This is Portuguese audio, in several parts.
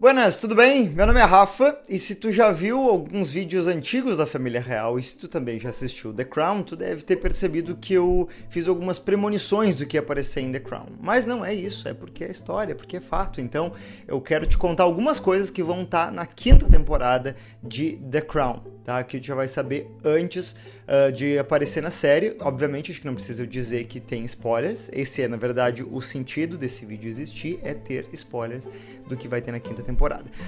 Buenas, tudo bem? Meu nome é Rafa e se tu já viu alguns vídeos antigos da família real e se tu também já assistiu The Crown, tu deve ter percebido que eu fiz algumas premonições do que ia aparecer em The Crown. Mas não é isso, é porque é história, porque é fato. Então eu quero te contar algumas coisas que vão estar na 5ª temporada de The Crown, tá? Que tu já vai saber antes de aparecer na série. Obviamente, acho que não precisa eu dizer que tem spoilers. Esse é, na verdade, o sentido desse vídeo existir, é ter spoilers do que vai ter na 5ª temporada.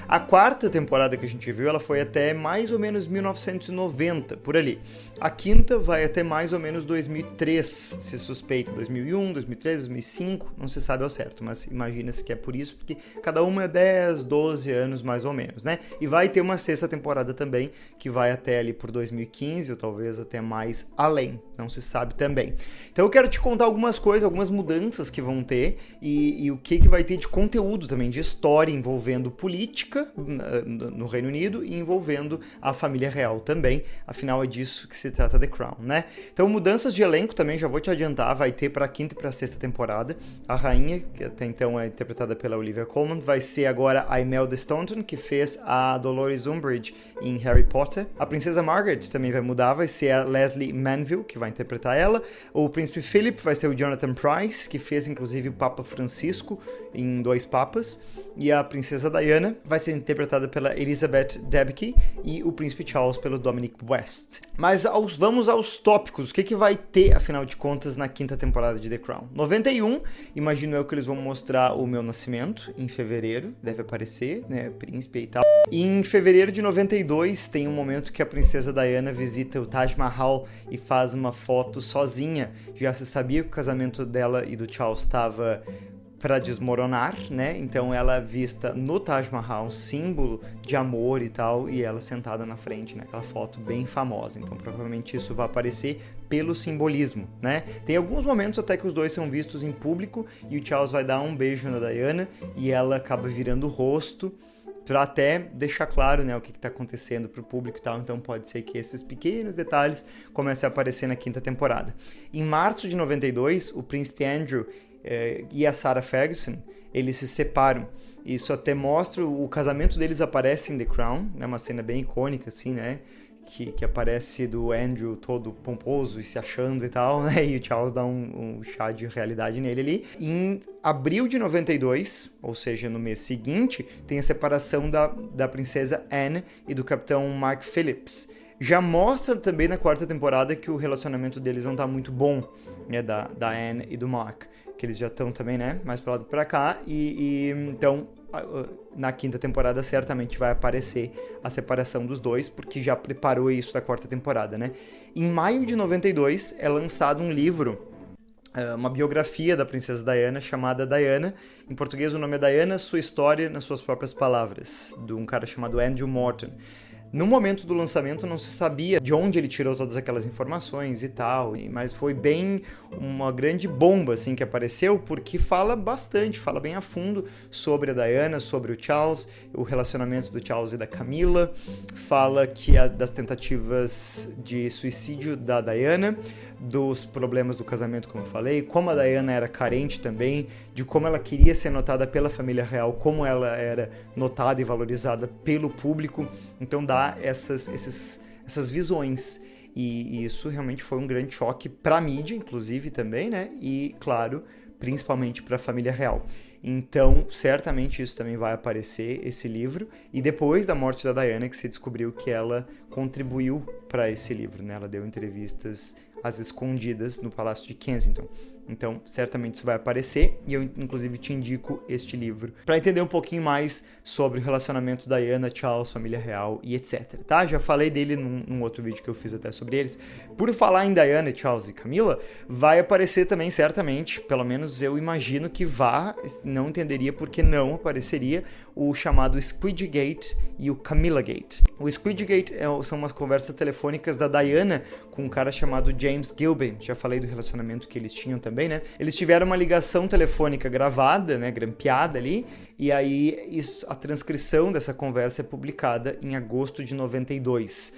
A 4ª temporada que a gente viu, ela foi até mais ou menos 1990, por ali. A 5ª vai até mais ou menos 2003, se suspeita. 2001, 2003, 2005, não se sabe ao certo, mas imagina-se que é por isso, porque cada uma é 10, 12 anos mais ou menos, né? E vai ter uma 6ª temporada também, que vai até ali por 2015, ou talvez até mais além, não se sabe também. Então eu quero te contar algumas coisas, algumas mudanças que vão ter e o que vai ter de conteúdo também, de história envolvendo política no Reino Unido e envolvendo a família real também, afinal é disso que se trata The Crown, né? Então mudanças de elenco também, já vou te adiantar, vai ter para a 5ª e para a 6ª temporada. A rainha, que até então é interpretada pela Olivia Colman, vai ser agora a Imelda Staunton, que fez a Dolores Umbridge em Harry Potter. A princesa Margaret também vai mudar, vai ser a Lesley Manville, que vai interpretar ela. O príncipe Philip vai ser o Jonathan Pryce, que fez inclusive o Papa Francisco em Dois Papas. E a princesa Diana vai ser interpretada pela Elizabeth Debicki e o príncipe Charles pelo Dominic West. Mas vamos aos tópicos. O que vai ter, afinal de contas, na 5ª temporada de The Crown? 91, imagino eu que eles vão mostrar o meu nascimento, em fevereiro, deve aparecer, né, príncipe e tal. E em fevereiro de 92 tem um momento que a princesa Diana visita o Taj Mahal e faz uma foto sozinha. Já se sabia que o casamento dela e do Charles estava para desmoronar, né? Então ela é vista no Taj Mahal, um símbolo de amor e tal, e ela sentada na frente, né? Aquela foto bem famosa. Então provavelmente isso vai aparecer pelo simbolismo, né? Tem alguns momentos até que os dois são vistos em público e o Charles vai dar um beijo na Diana e ela acaba virando o rosto para até deixar claro, né, o que está acontecendo para o público e tal. Então pode ser que esses pequenos detalhes comecem a aparecer na 5ª temporada. Em março de 92, o príncipe Andrew e a Sarah Ferguson, eles se separam. Isso até mostra, o casamento deles aparece em The Crown, né, uma cena bem icônica, assim, né, que aparece do Andrew todo pomposo e se achando e tal, né, e o Charles dá um chá de realidade nele ali. Em abril de 92, ou seja, no mês seguinte, tem a separação da princesa Anne e do capitão Mark Phillips. Já mostra também na 4ª temporada que o relacionamento deles não tá muito bom, né, da Anne e do Mark, que eles já estão também, né, mais pro lado pra cá, e então na 5ª temporada certamente vai aparecer a separação dos dois, porque já preparou isso da 4ª temporada, né. Em maio de 92 é lançado um livro, uma biografia da princesa Diana chamada Diana. Em português o nome é Diana, Sua História nas Suas Próprias Palavras, de um cara chamado Andrew Morton. No momento do lançamento não se sabia de onde ele tirou todas aquelas informações e tal, mas foi bem uma grande bomba assim que apareceu, porque fala bastante, fala bem a fundo sobre a Diana, sobre o Charles, o relacionamento do Charles e da Camilla, fala que das tentativas de suicídio da Diana, dos problemas do casamento, como eu falei, como a Diana era carente também, de como ela queria ser notada pela família real, como ela era notada e valorizada pelo público. Então dá essas visões. E isso realmente foi um grande choque para a mídia, inclusive, também, né? E, claro, principalmente para a família real. Então, certamente isso também vai aparecer, esse livro. E depois da morte da Diana, que se descobriu que ela contribuiu para esse livro, né? Ela deu entrevistas às escondidas no Palácio de Kensington. Então, certamente isso vai aparecer e eu, inclusive, te indico este livro para entender um pouquinho mais sobre o relacionamento da Diana, Charles, família real e etc, tá? Já falei dele num outro vídeo que eu fiz até sobre eles. Por falar em Diana, Charles e Camilla, vai aparecer também, certamente, pelo menos eu imagino que não entenderia por que não apareceria, o chamado Squidgate e o Camillagate. O Squidgate são umas conversas telefônicas da Diana com um cara chamado James Gilbey. Já falei do relacionamento que eles tinham também, né? Eles tiveram uma ligação telefônica gravada, né, grampeada ali, e aí a transcrição dessa conversa é publicada em agosto de 92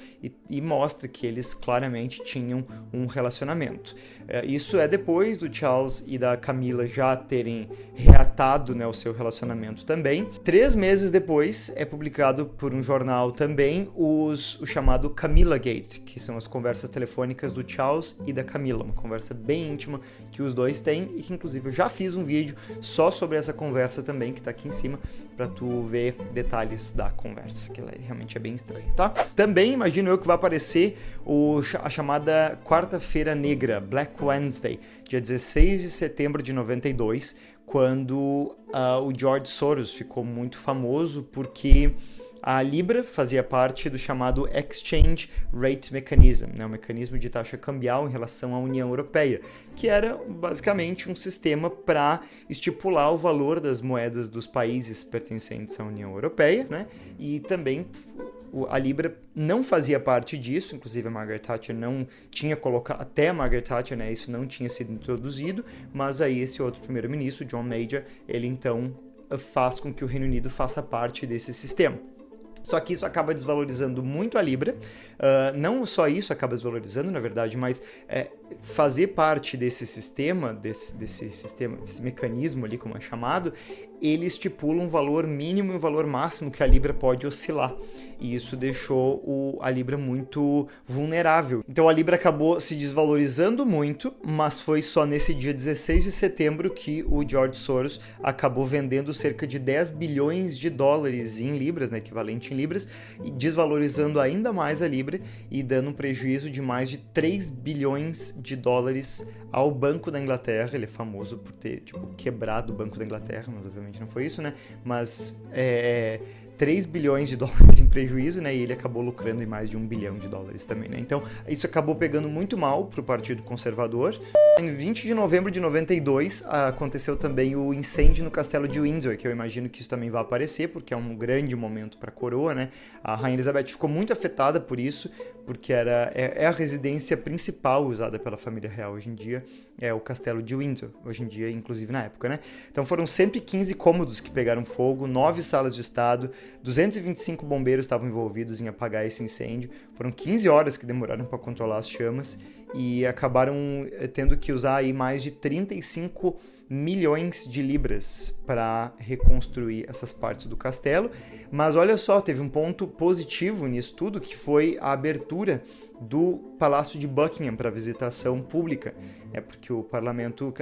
e mostra que eles claramente tinham um relacionamento. Isso é depois do Charles e da Camila já terem reatado, né, o seu relacionamento também. 3 meses depois é publicado por um jornal também o chamado Camila Gate, que são as conversas telefônicas do Charles e da Camila, uma conversa bem íntima que os dois têm e que inclusive eu já fiz um vídeo só sobre essa conversa também, que tá aqui em cima, para tu ver detalhes da conversa, que ela realmente é bem estranha, tá? Também imagino eu que vai aparecer a chamada Quarta-feira Negra, Black Wednesday, dia 16 de setembro de 92, quando o George Soros ficou muito famoso porque a Libra fazia parte do chamado Exchange Rate Mechanism, né, o mecanismo de taxa cambial em relação à União Europeia, que era basicamente um sistema para estipular o valor das moedas dos países pertencentes à União Europeia, né, e também a Libra não fazia parte disso, inclusive a Margaret Thatcher não tinha colocado, até a Margaret Thatcher, né, isso não tinha sido introduzido, mas aí esse outro primeiro-ministro, John Major, ele então faz com que o Reino Unido faça parte desse sistema. Só que isso acaba desvalorizando muito a Libra, não só isso acaba desvalorizando, na verdade, mas fazer parte desse sistema, desse mecanismo ali, como é chamado, ele estipula um valor mínimo e um valor máximo que a Libra pode oscilar. E isso deixou a Libra muito vulnerável. Então a Libra acabou se desvalorizando muito, mas foi só nesse dia 16 de setembro que o George Soros acabou vendendo cerca de 10 bilhões de dólares em libras, né, equivalente em libras, e desvalorizando ainda mais a Libra e dando um prejuízo de mais de 3 bilhões de dólares ao Banco da Inglaterra. Ele é famoso por ter quebrado o Banco da Inglaterra, mas obviamente não foi isso, né? Mas 3 bilhões de dólares em prejuízo, né? E ele acabou lucrando em mais de 1 bilhão de dólares também, né? Então, isso acabou pegando muito mal para o Partido Conservador. Em 20 de novembro de 92, aconteceu também o incêndio no Castelo de Windsor, que eu imagino que isso também vai aparecer, porque é um grande momento para a coroa, né? A Rainha Elizabeth ficou muito afetada por isso, porque é a residência principal usada pela família real hoje em dia, é o Castelo de Windsor, hoje em dia, inclusive na época, né? Então foram 115 cômodos que pegaram fogo, 9 salas de estado, 225 bombeiros estavam envolvidos em apagar esse incêndio, foram 15 horas que demoraram para controlar as chamas e acabaram tendo que usar aí mais de 35 milhões de libras para reconstruir essas partes do castelo. Mas olha só, teve um ponto positivo nisso tudo, que foi a abertura do Palácio de Buckingham para visitação pública. Porque o parlamento,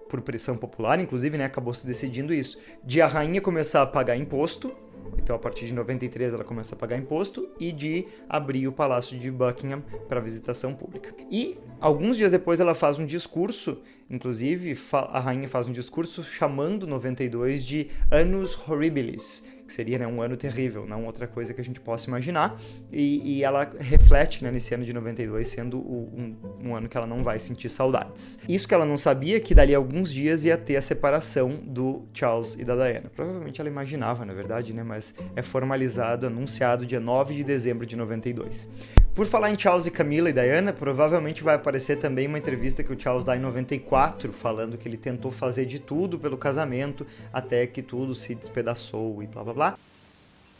por pressão popular, inclusive, né, acabou se decidindo isso, de a rainha começar a pagar imposto. Então, a partir de 93, ela começa a pagar imposto e de abrir o Palácio de Buckingham para visitação pública. E, alguns dias depois, ela faz um discurso, inclusive, a rainha faz um discurso chamando 92 de Annus Horribilis, que seria, né, um ano terrível, não outra coisa que a gente possa imaginar. E ela reflete, né, nesse ano de 92 sendo um ano que ela não vai sentir saudades. Isso que ela não sabia, que dali a alguns dias ia ter a separação do Charles e da Diana. Provavelmente ela imaginava, na verdade, né, mas é formalizado, anunciado dia 9 de dezembro de 92. Por falar em Charles e Camila e Diana, provavelmente vai aparecer também uma entrevista que o Charles dá em 94, falando que ele tentou fazer de tudo pelo casamento, até que tudo se despedaçou e blá blá blá.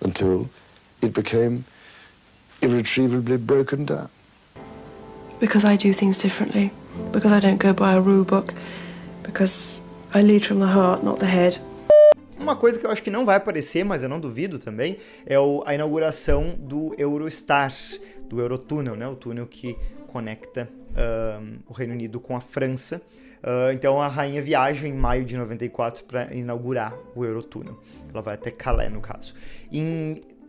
Until it became irretrievably broken down. Because I do things differently. Because I don't go by a rule book. Because I lead from the heart, not the head. Uma coisa que eu acho que não vai aparecer, mas eu não duvido também, é a inauguração do Eurostar, do Eurotúnel, né? O túnel que conecta o Reino Unido com a França. Então a rainha viaja em maio de 94 para inaugurar o Eurotúnel. Ela vai até Calais, no caso.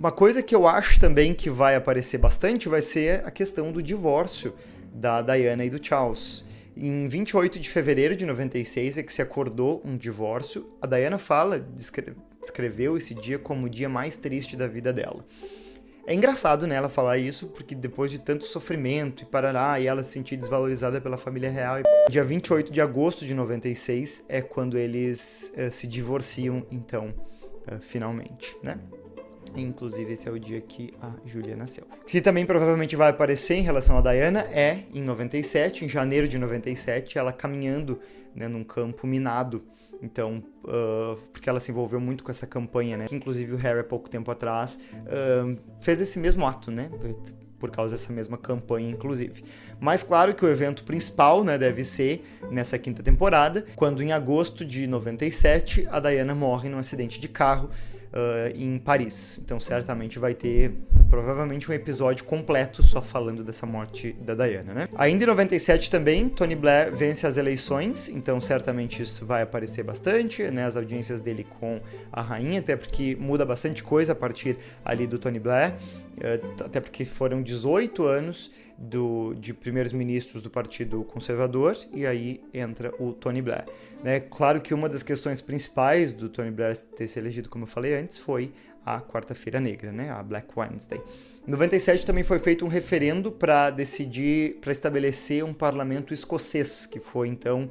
Uma coisa que eu acho também que vai aparecer bastante vai ser a questão do divórcio da Diana e do Charles. Em 28 de fevereiro de 96 é que se acordou um divórcio. A Diana descreveu esse dia como o dia mais triste da vida dela. É engraçado, né, ela falar isso, porque depois de tanto sofrimento e parará, e ela se sentir desvalorizada pela família real. Dia 28 de agosto de 96 é quando eles se divorciam, então, finalmente, né? Inclusive, esse é o dia que a Julia nasceu. Que também provavelmente vai aparecer em relação a Diana é em 97, em janeiro de 97, ela caminhando, né, num campo minado. Então, porque ela se envolveu muito com essa campanha, né? Que inclusive o Harry, há pouco tempo atrás, fez esse mesmo ato, né? Por causa dessa mesma campanha, inclusive. Mas claro que o evento principal, né, deve ser nessa 5ª temporada, quando em agosto de 97 a Diana morre num acidente de carro em Paris. Então certamente vai ter provavelmente um episódio completo só falando dessa morte da Diana, né? Ainda em 97 também, Tony Blair vence as eleições, então certamente isso vai aparecer bastante, né? As audiências dele com a rainha, até porque muda bastante coisa a partir ali do Tony Blair, até porque foram 18 anos de primeiros ministros do Partido Conservador, e aí entra o Tony Blair. Né? Claro que uma das questões principais do Tony Blair ter se elegido, como eu falei antes, foi a Quarta-feira Negra, né? A Black Wednesday. Em 97 também foi feito um referendo para estabelecer um parlamento escocês, que foi então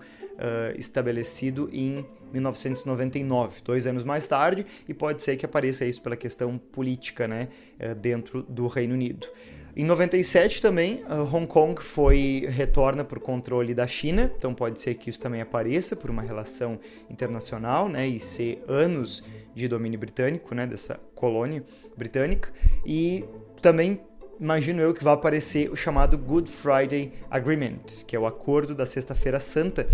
estabelecido em 1999, 2 anos mais tarde, e pode ser que apareça isso pela questão política, né, dentro do Reino Unido. Em 97 também, Hong Kong retorna por controle da China, então pode ser que isso também apareça por uma relação internacional, né, e ser anos de domínio britânico, né, dessa colônia britânica. E também imagino eu que vai aparecer o chamado Good Friday Agreement, que é o acordo da Sexta-feira Santa,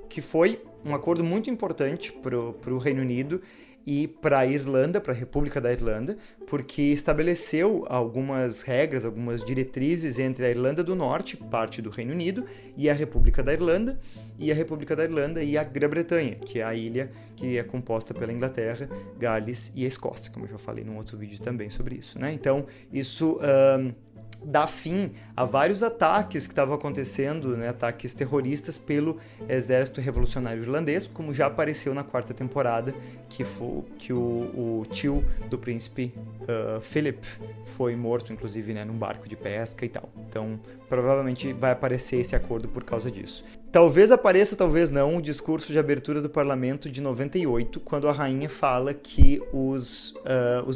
que foi um acordo muito importante para o Reino Unido e para a Irlanda, para a República da Irlanda, porque estabeleceu algumas regras, algumas diretrizes entre a Irlanda do Norte, parte do Reino Unido, e a República da Irlanda e a Grã-Bretanha, que é a ilha que é composta pela Inglaterra, Gales e a Escócia, como eu já falei num outro vídeo também sobre isso, né? Então, isso dá fim a vários ataques que estavam acontecendo, né, ataques terroristas pelo Exército Revolucionário Irlandês, como já apareceu na 4ª temporada, que o tio do príncipe Philip foi morto, inclusive, né, num barco de pesca e tal. Então, provavelmente vai aparecer esse acordo por causa disso. Talvez apareça, talvez não, o discurso de abertura do parlamento de 98, quando a rainha fala que os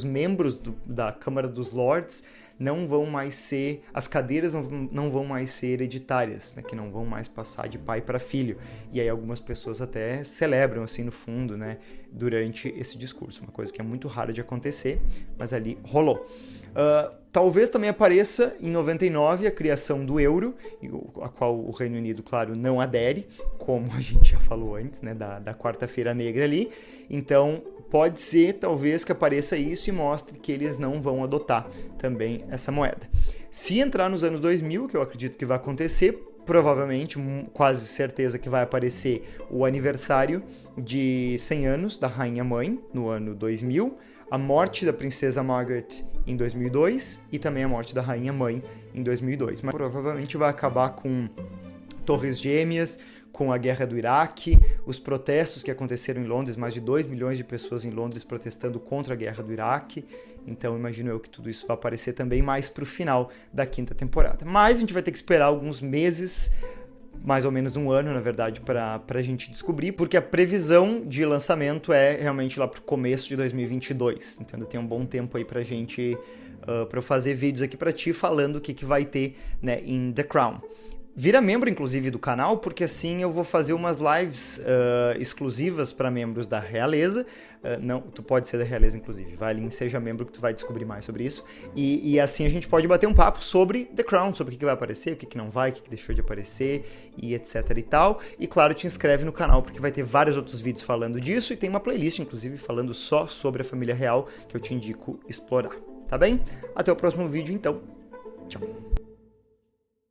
membros da Câmara dos Lords não vão mais ser, as cadeiras não vão mais ser hereditárias, né, que não vão mais passar de pai para filho. E aí algumas pessoas até celebram, assim, no fundo, né, durante esse discurso, uma coisa que é muito rara de acontecer, mas ali rolou. Talvez também apareça em 99 a criação do euro, a qual o Reino Unido, claro, não adere, como a gente já falou antes, né, da Quarta-feira Negra ali. Então, pode ser, talvez, que apareça isso e mostre que eles não vão adotar também essa moeda. Se entrar nos anos 2000, que eu acredito que vai acontecer, provavelmente, quase certeza que vai aparecer o aniversário de 100 anos da Rainha Mãe, no ano 2000, a morte da Princesa Margaret em 2002 e também a morte da Rainha Mãe em 2002. Mas provavelmente vai acabar com Torres Gêmeas, com a guerra do Iraque, os protestos que aconteceram em Londres, mais de 2 milhões de pessoas em Londres protestando contra a guerra do Iraque. Então imagino eu que tudo isso vai aparecer também mais pro final da 5ª temporada. Mas a gente vai ter que esperar alguns meses, mais ou menos um ano, na verdade, para a gente descobrir, porque a previsão de lançamento é realmente lá pro começo de 2022. Então ainda tem um bom tempo aí pra gente, para eu fazer vídeos aqui pra ti falando o que vai ter, né, em The Crown. Vira membro, inclusive, do canal, porque assim eu vou fazer umas lives exclusivas para membros da realeza. Não, tu pode ser da realeza, inclusive. Vai ali em Seja Membro que tu vai descobrir mais sobre isso. E assim a gente pode bater um papo sobre The Crown, sobre o que vai aparecer, o que não vai, o que deixou de aparecer, e etc e tal. E claro, te inscreve no canal, porque vai ter vários outros vídeos falando disso, e tem uma playlist, inclusive, falando só sobre a família real, que eu te indico explorar. Tá bem? Até o próximo vídeo, então. Tchau.